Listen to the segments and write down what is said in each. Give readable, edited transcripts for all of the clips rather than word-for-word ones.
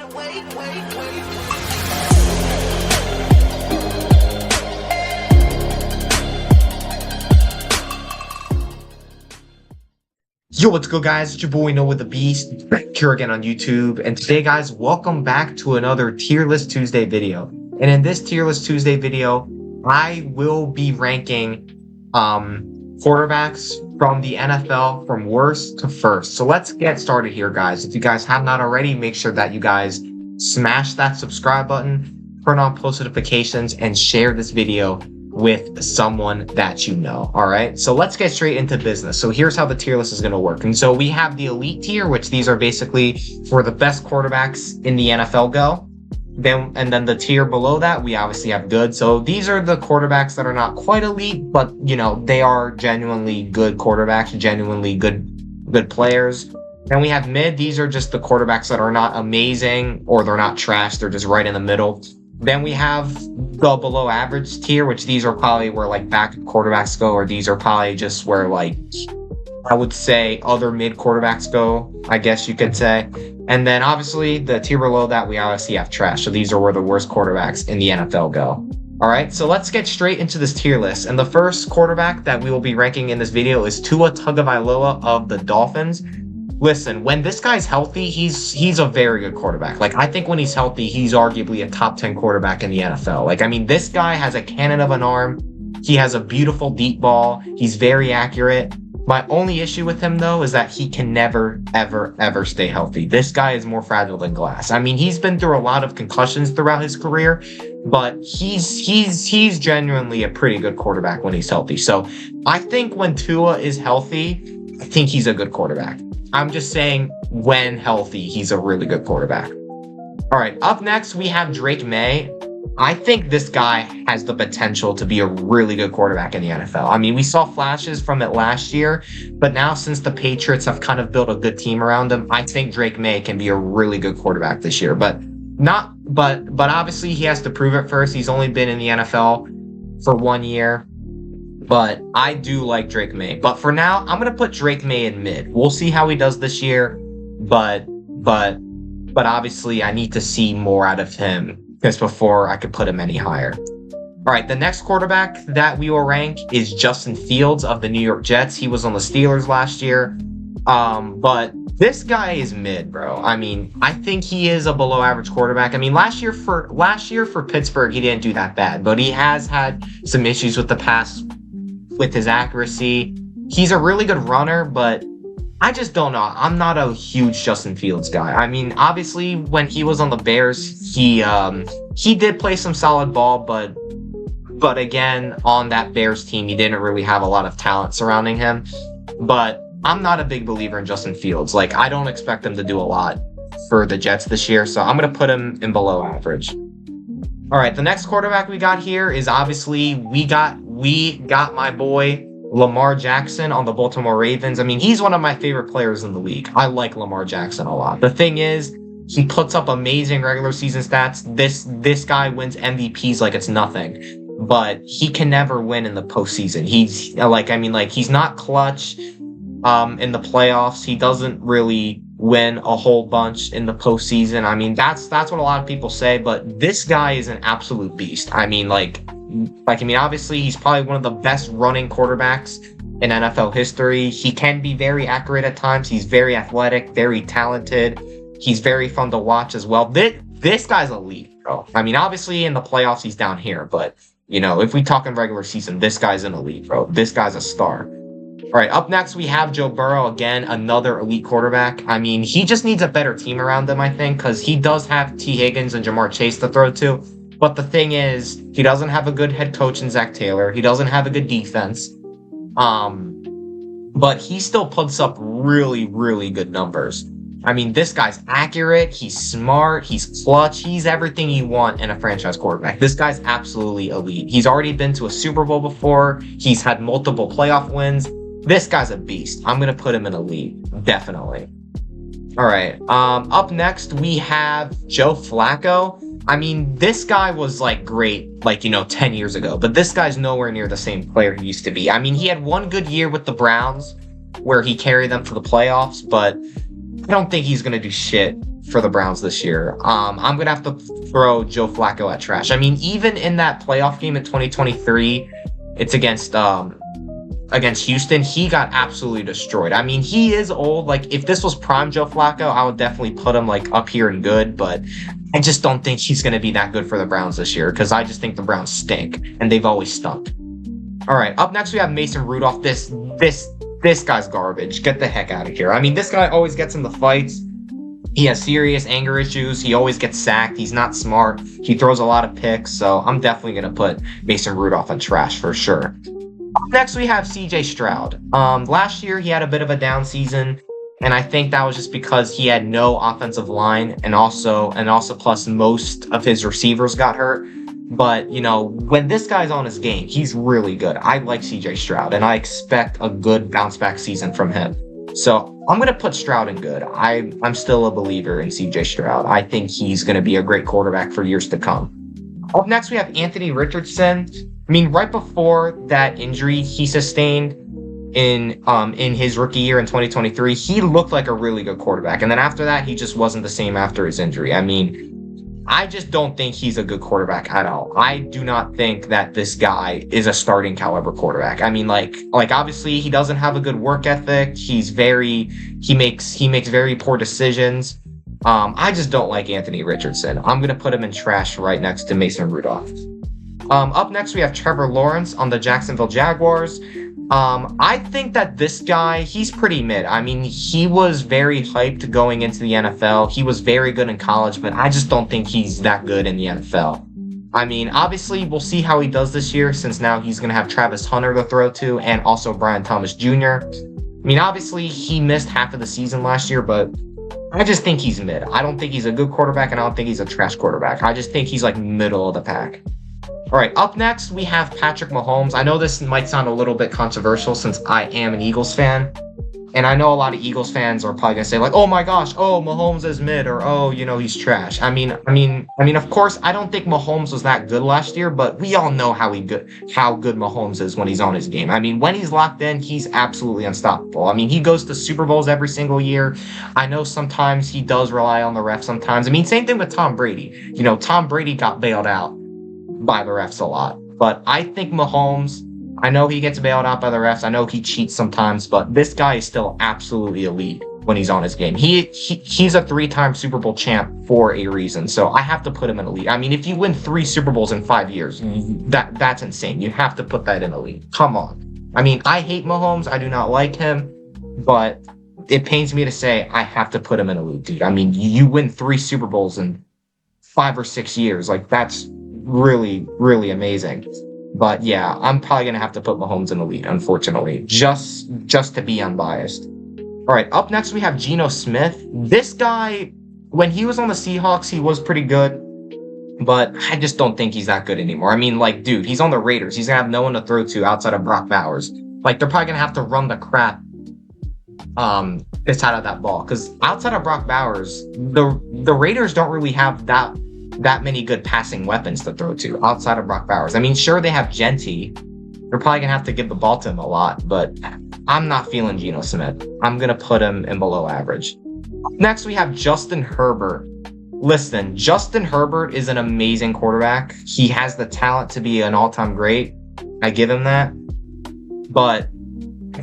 Yo, what's good, guys? It's your boy Noah the Beast, back here again on YouTube. And today, guys, welcome back to another Tier List Tuesday video. And in this Tier List Tuesday video, I will be ranking quarterbacks from the NFL from worst to first. So let's get started here, guys. If you guys have not already, make sure that you guys smash that subscribe button, turn on post notifications, and share this video with someone that you know. All right, so let's get straight into business. So here's how the tier list is going to work. And so we have the elite tier, which these are basically where the best quarterbacks in the NFL go. And then the tier below that, we obviously have good. So these are the quarterbacks that are not quite elite, but you know, they are genuinely good quarterbacks, genuinely good players. Then we have mid. These are just the quarterbacks that are not amazing or they're not trash. They're just right in the middle. Then we have the below average tier, which these are probably where like backup quarterbacks go, or these are probably just where like I would say other mid quarterbacks go, I guess you could say. And then obviously the tier below that, we obviously have trash. So these are where the worst quarterbacks in the NFL go. All right, so let's get straight into this tier list. And the first quarterback that we will be ranking in this video is Tua Tagovailoa of the Dolphins. Listen, when this guy's healthy, he's a very good quarterback. Like, I think when he's healthy, he's arguably a top 10 quarterback in the NFL. Like, I mean, this guy has a cannon of an arm. He has a beautiful deep ball. He's very accurate. My only issue with him, though, is that he can never, ever, ever stay healthy. This guy is more fragile than glass. I mean, he's been through a lot of concussions throughout his career, but he's genuinely a pretty good quarterback when he's healthy. So I think when Tua is healthy, I think he's a good quarterback. I'm just saying when healthy, he's a really good quarterback. All right, up next, we have Drake May. I think this guy has the potential to be a really good quarterback in the NFL. I mean, we saw flashes from it last year, but now since the Patriots have kind of built a good team around him, I think Drake May can be a really good quarterback this year. But obviously he has to prove it first. He's only been in the NFL for 1 year. But I do like Drake May. But for now, I'm going to put Drake May in mid. We'll see how he does this year. But obviously, I need to see more out of him just before I could put him any higher. All right, the next quarterback that we will rank is Justin Fields of the New York Jets. He was on the Steelers last year. But this guy is mid, bro. I mean, I think he is a below average quarterback. I mean, last year for Pittsburgh, he didn't do that bad. But he has had some issues with the pass, with his accuracy. He's a really good runner, but I just don't know. I'm not a huge Justin Fields guy. I mean, obviously, when he was on the Bears, he did play some solid ball, but again, on that Bears team, he didn't really have a lot of talent surrounding him. But I'm not a big believer in Justin Fields. Like, I don't expect him to do a lot for the Jets this year, so I'm going to put him in below average. All right, the next quarterback we got here is obviously we got my boy Lamar Jackson on the Baltimore Ravens. I mean, he's one of my favorite players in the league. I like Lamar Jackson a lot. The thing is, he puts up amazing regular season stats. This guy wins MVPs like it's nothing, but he can never win in the postseason. He's he's not clutch in the playoffs. He doesn't really win a whole bunch in the postseason. I mean, that's what a lot of people say, but this guy is an absolute beast. I mean, obviously he's probably one of the best running quarterbacks in NFL history. He can be very accurate at times. He's very athletic, very talented. He's very fun to watch as well. This guy's elite, bro. I mean, obviously in the playoffs he's down here, but you know, if we talk in regular season, this guy's an elite, bro. This guy's a star. All right, up next, we have Joe Burrow, again, another elite quarterback. I mean, he just needs a better team around him, I think, because he does have T. Higgins and Jamar Chase to throw to. But the thing is, he doesn't have a good head coach in Zach Taylor. He doesn't have a good defense. But he still puts up really, really good numbers. I mean, this guy's accurate, he's smart, he's clutch, he's everything you want in a franchise quarterback. This guy's absolutely elite. He's already been to a Super Bowl before. He's had multiple playoff wins. This guy's a beast. I'm going to put him in elite, definitely. All right, up next, we have Joe Flacco. I mean, this guy was like great, 10 years ago, but this guy's nowhere near the same player he used to be. I mean, he had one good year with the Browns where he carried them to the playoffs, but I don't think he's going to do shit for the Browns this year. I'm gonna have to throw Joe Flacco at trash. I mean, even in that playoff game in 2023, it's against Houston, he got absolutely destroyed. I mean, he is old. Like, if this was prime Joe Flacco, I would definitely put him like up here and good, but I just don't think he's going to be that good for the Browns this year because I just think the Browns stink and they've always stunk. All right, up next we have Mason Rudolph. This guy's garbage. Get the heck out of here. I mean, this guy always gets in the fights. He has serious anger issues. He always gets sacked. He's not smart. He throws a lot of picks. So I'm definitely going to put Mason Rudolph in trash for sure. Next, we have CJ Stroud. Last year, he had a bit of a down season, and I think that was just because he had no offensive line, and also plus most of his receivers got hurt. But, you know, when this guy's on his game, he's really good. I like CJ Stroud, and I expect a good bounce-back season from him. So I'm going to put Stroud in good. I'm still a believer in CJ Stroud. I think he's going to be a great quarterback for years to come. Up next, we have Anthony Richardson. I mean, right before that injury he sustained in his rookie year in 2023, he looked like a really good quarterback. And then after that, he just wasn't the same after his injury. I mean, I just don't think he's a good quarterback at all. I do not think that this guy is a starting caliber quarterback. I mean, like obviously he doesn't have a good work ethic. He makes very poor decisions. I just don't like Anthony Richardson. I'm going to put him in trash right next to Mason Rudolph. Up next, we have Trevor Lawrence on the Jacksonville Jaguars. I think that this guy, he's pretty mid. I mean, he was very hyped going into the NFL. He was very good in college, but I just don't think he's that good in the NFL. I mean, obviously, we'll see how he does this year since now he's going to have Travis Hunter to throw to and also Brian Thomas Jr. I mean, obviously, he missed half of the season last year, but I just think he's mid. I don't think he's a good quarterback, and I don't think he's a trash quarterback. I just think he's like middle of the pack. All right, up next, we have Patrick Mahomes. I know this might sound a little bit controversial since I am an Eagles fan. And I know a lot of Eagles fans are probably going to say, like, oh my gosh, oh, Mahomes is mid, or oh, you know, he's trash. I mean, of course, I don't think Mahomes was that good last year, but we all know how good Mahomes is when he's on his game. I mean, when he's locked in, he's absolutely unstoppable. I mean, he goes to Super Bowls every single year. I know sometimes he does rely on the refs sometimes. I mean, same thing with Tom Brady. You know, Tom Brady got bailed out by the refs a lot. But I think Mahomes, I know he gets bailed out by the refs. I know he cheats sometimes, but this guy is still absolutely elite when he's on his game. He's a 3-time Super Bowl champ for a reason. So I have to put him in elite. I mean, if you win 3 Super Bowls in 5 years, that's insane. You have to put that in elite. Come on. I mean, I hate Mahomes. I do not like him, but it pains me to say I have to put him in elite, dude. I mean, you win 3 Super Bowls in 5 or 6 years. Like, that's really, really amazing. But yeah, I'm probably going to have to put Mahomes in elite, unfortunately, just to be unbiased. All right, up next we have Geno Smith. This guy, when he was on the Seahawks, he was pretty good, but I just don't think he's that good anymore. I mean, like, dude, he's on the Raiders. He's going to have no one to throw to outside of Brock Bowers. Like, they're probably going to have to run the crap out of that ball, because outside of Brock Bowers, the Raiders don't really have that many good passing weapons to throw to outside of Brock Bowers. I mean, sure, they have Genty. They're probably going to have to give the ball to him a lot, but I'm not feeling Geno Smith. I'm going to put him in below average. Next, we have Justin Herbert. Listen, Justin Herbert is an amazing quarterback. He has the talent to be an all-time great. I give him that. But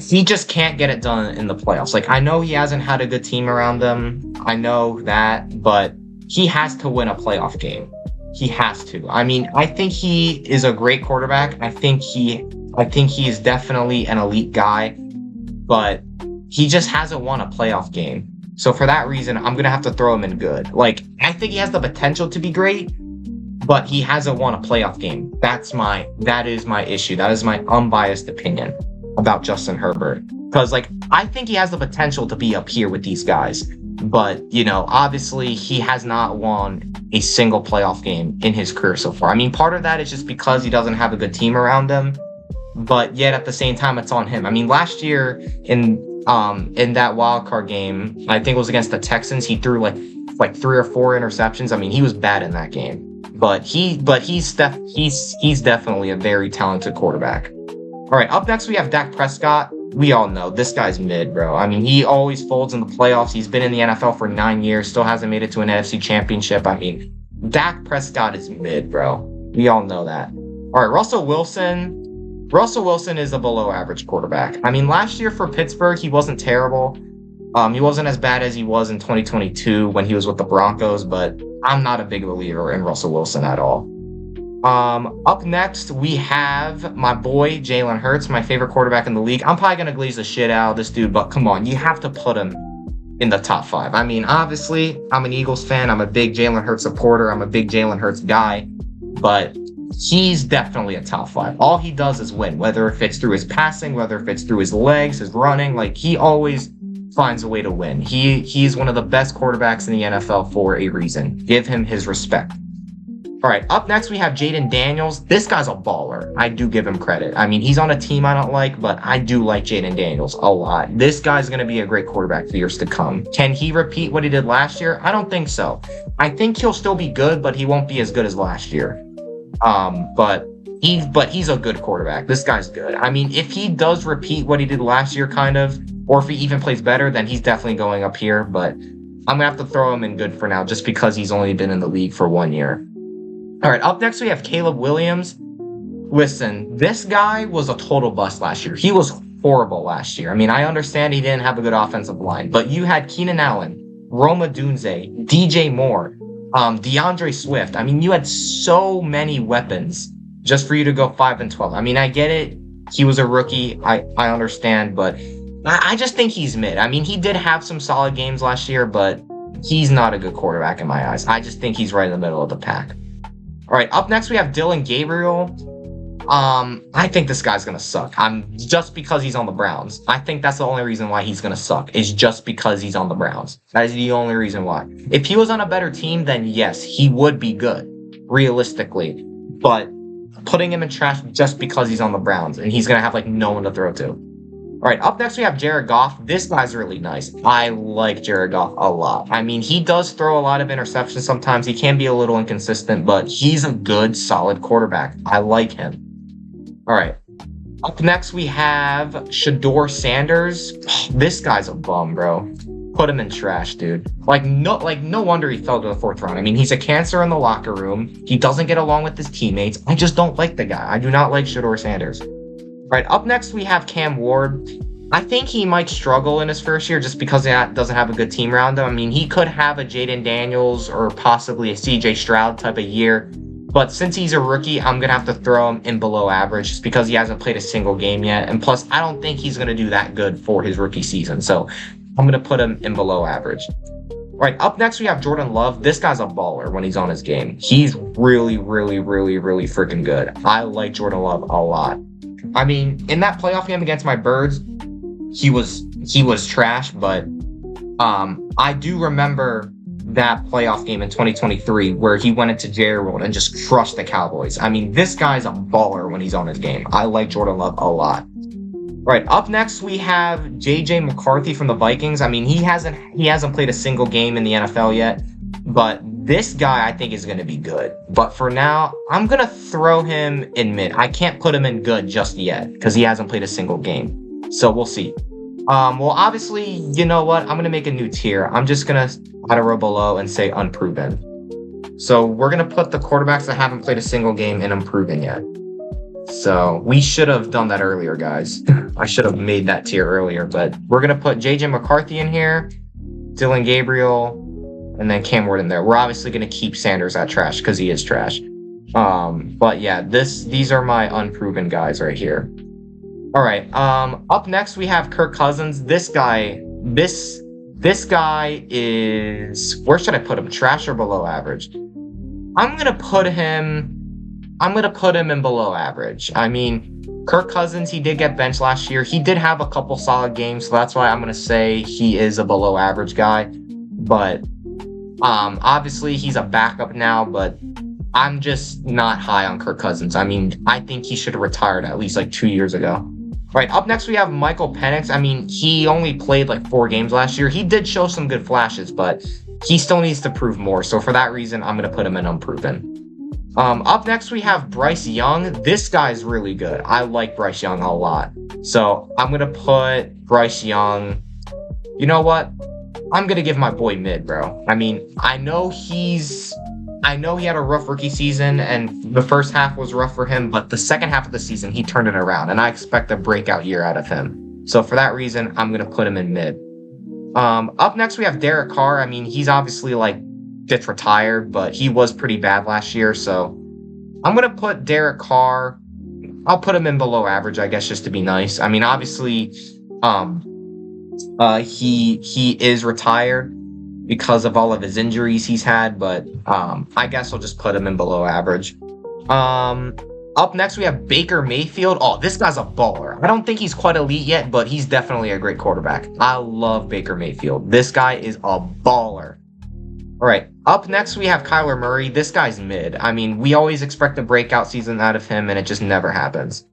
he just can't get it done in the playoffs. Like, I know he hasn't had a good team around him. I know that, but he has to win a playoff game. He has to. I mean, I think he is a great quarterback. I think he is definitely an elite guy, but he just hasn't won a playoff game. So for that reason, I'm going to have to throw him in good. Like, I think he has the potential to be great, but he hasn't won a playoff game. That is my issue. That is my unbiased opinion about Justin Herbert. Because, like, I think he has the potential to be up here with these guys. But, you know, obviously he has not won a single playoff game in his career so far. I mean, part of that is just because he doesn't have a good team around him, but yet at the same time, it's on him. I mean, last year in that wild card game, I think it was against the Texans, he threw like 3 or 4 interceptions. I mean, he was bad in that game, but he's definitely a very talented quarterback. All right, up next we have Dak Prescott. we all know this guy's mid, bro. I mean, he always folds in the playoffs. He's been in the NFL for 9 years, still hasn't made it to an NFC championship. I mean, Dak Prescott is mid, bro. We all know that. All right, Russell Wilson. Russell Wilson is a below average quarterback. I mean, last year for Pittsburgh, he wasn't terrible. He wasn't as bad as he was in 2022 when he was with the Broncos, but I'm not a big believer in Russell Wilson at all. Up next, we have my boy, Jalen Hurts, my favorite quarterback in the league. I'm probably going to glaze the shit out of this dude, but come on, you have to put him in the top 5. I mean, obviously, I'm an Eagles fan. I'm a big Jalen Hurts supporter. I'm a big Jalen Hurts guy, but he's definitely a top 5. All he does is win, whether if it's through his passing, whether if it's through his legs, his running, like he always finds a way to win. He's one of the best quarterbacks in the NFL for a reason. Give him his respect. All right, up next we have Jaden Daniels. This guy's a baller. I do give him credit. I mean, he's on a team I don't like, but I do like Jaden Daniels a lot. This guy's going to be a great quarterback for years to come. Can he repeat what he did last year? I don't think so. I think he'll still be good, but he won't be as good as last year. But he's a good quarterback. This guy's good. I mean, if he does repeat what he did last year, kind of, or if he even plays better, then he's definitely going up here. But I'm going to have to throw him in good for now, just because he's only been in the league for 1 year. All right, up next we have Caleb Williams. Listen, this guy was a total bust last year. He was horrible last year. I mean, I understand he didn't have a good offensive line, but you had Keenan Allen, Roma Dunze, DJ Moore, DeAndre Swift. I mean, you had so many weapons just for you to go 5-12. I mean, I get it. He was a rookie. I understand, but I just think he's mid. I mean, he did have some solid games last year, but he's not a good quarterback in my eyes. I just think he's right in the middle of the pack. All right, up next we have Dylan Gabriel. I think this guy's gonna suck. Just because he's on the Browns. I think that's the only reason why he's gonna suck, is just because he's on the Browns. That is the only reason why. If he was on a better team, then yes, he would be good, realistically. But putting him in trash just because he's on the Browns, and he's gonna have like no one to throw to. All right, up next we have Jared Goff. This guy's really nice. I like Jared Goff a lot. I mean, he does throw a lot of interceptions sometimes. He can be a little inconsistent, but he's a good, solid quarterback. I like him. All right, up next we have Shedeur Sanders. This guy's a bum, bro. Put him in trash, dude. No wonder he fell to the 4th round. I mean, he's a cancer in the locker room. He doesn't get along with his teammates. I just don't like the guy. I do not like Shedeur Sanders. All right, up next we have Cam Ward. I think he might struggle in his first year just because he doesn't have a good team around him. I mean, he could have a Jaden Daniels or possibly a CJ Stroud type of year. But since he's a rookie, I'm going to have to throw him in below average just because he hasn't played a single game yet. And plus, I don't think he's going to do that good for his rookie season. So I'm going to put him in below average. All right, up next we have Jordan Love. This guy's a baller when he's on his game. He's really, really, really, really freaking good. I like Jordan Love a lot. I mean, in that playoff game against my Birds, he was trash, but I do remember that playoff game in 2023 where he went into Jerry World and just crushed the Cowboys. I mean, this guy's a baller when he's on his game. I like Jordan Love a lot. All right, up next we have JJ McCarthy from the Vikings. I mean, he hasn't played a single game in the NFL yet, but this guy I think is going to be good. But for now, I'm going to throw him in mid. I can't put him in good just yet because he hasn't played a single game. So we'll see. Well, obviously, you know what? I'm going to make a new tier. I'm just going to add a row below and say unproven. So we're going to put the quarterbacks that haven't played a single game in unproven yet. So we should have done that earlier, guys. I should have made that tier earlier, but we're going to put JJ McCarthy in here, Dylan Gabriel, and then Cam Ward in there. We're obviously going to keep Sanders at trash because he is trash. But yeah, these are my unproven guys right here. All right. Up next we have Kirk Cousins. This guy is, where should I put him? Trash or below average? I'm gonna put him in below average. I mean, Kirk Cousins, he did get benched last year. He did have a couple solid games, so that's why I'm gonna say he is a below average guy. But obviously he's a backup now, but I'm just not high on Kirk Cousins. I mean, I think he should have retired at least like 2 years ago. Right, up next we have Michael Penix. I mean, he only played like 4 games last year. He did show some good flashes, but he still needs to prove more. So for that reason, I'm going to put him in unproven. Up next we have Bryce Young. This guy's really good. I like Bryce Young a lot. So I'm going to put Bryce Young. You know what? I'm going to give my boy mid, bro. I mean, I know he had a rough rookie season and the first half was rough for him, but the second half of the season, he turned it around and I expect a breakout year out of him. So for that reason, I'm going to put him in mid. Up next, we have Derek Carr. I mean, he's obviously gets retired, but he was pretty bad last year. So I'm going to put Derek Carr. I'll put him in below average, I guess, just to be nice. I mean, obviously, he is retired because of all of his injuries he's had, but I guess I'll just put him in below average. Up next, we have Baker Mayfield. Oh, this guy's a baller. I don't think he's quite elite yet, but he's definitely a great quarterback. I love Baker Mayfield. This guy is a baller. All right, up next, we have Kyler Murray. This guy's mid. I mean, we always expect a breakout season out of him, and it just never happens.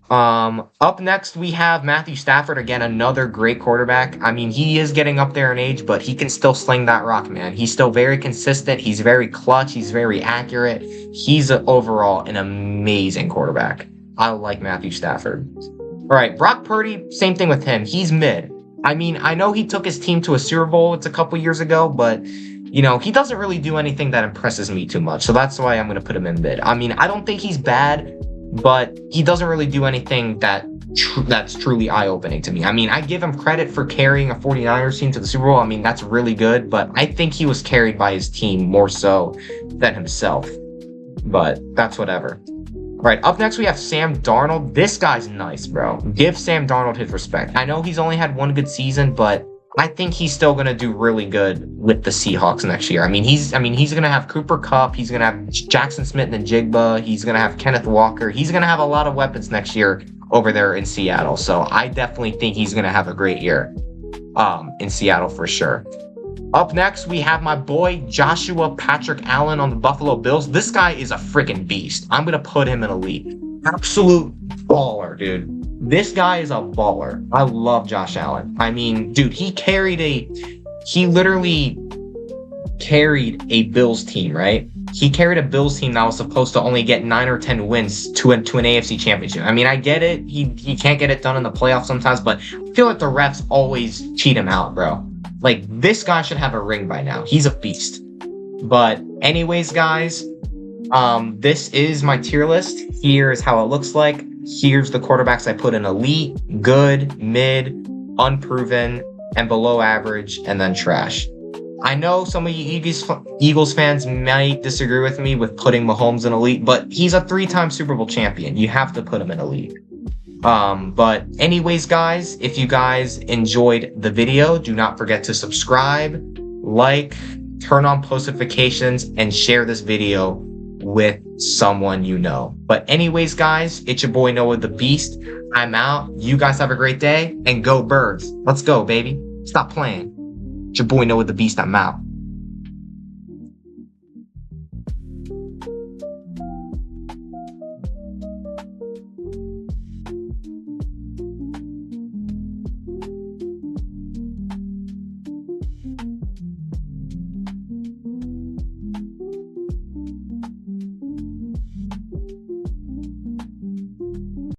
Up next, we have Matthew Stafford. Again, another great quarterback. I mean, he is getting up there in age, but he can still sling that rock, man. He's still very consistent. He's very clutch. He's very accurate. He's overall an amazing quarterback. I like Matthew Stafford. All right, Brock Purdy, same thing with him. He's mid. I mean, I know he took his team to a Super Bowl. It's a couple years ago, but he doesn't really do anything that impresses me too much. So that's why I'm going to put him in mid. I mean, I don't think he's bad, but he doesn't really do anything that's truly eye-opening to me. I mean, I give him credit for carrying a 49ers team to the Super Bowl. I mean, that's really good, but I think he was carried by his team more so than himself. But that's whatever. All right, up next we have Sam Darnold. This guy's nice, bro. Give Sam Darnold his respect. I know he's only had one good season, but I think he's still going to do really good with the Seahawks next year. I mean, he's going to have Cooper Kupp. He's going to have Jackson Smith and Jigba. He's going to have Kenneth Walker. He's going to have a lot of weapons next year over there in Seattle. So I definitely think he's going to have a great year in Seattle for sure. Up next, we have my boy Joshua Patrick Allen on the Buffalo Bills. This guy is a freaking beast. I'm going to put him in elite. Absolute baller, dude. This guy is a baller. I love Josh Allen. I mean, dude, he literally carried a Bills team, right? He carried a Bills team that was supposed to only get 9 or 10 wins to an AFC championship. I mean, I get it. He can't get it done in the playoffs sometimes, but I feel like the refs always cheat him out, bro. This guy should have a ring by now. He's a beast. But anyways, guys, this is my tier list. Here's how it looks like. Here's the quarterbacks I put in elite, good, mid, unproven, and below average, and then trash. I know some of you Eagles fans might disagree with me with putting Mahomes in elite, but he's a 3-time Super Bowl champion. You have to put him in elite. But anyways, guys, if you guys enjoyed the video, do not forget to subscribe, like, turn on post notifications, and share this video with someone you know. But anyways, guys, it's your boy Noah the Beast. I'm out. You guys have a great day and go Birds. Let's go, baby. Stop playing. It's your boy Noah the Beast. I'm out.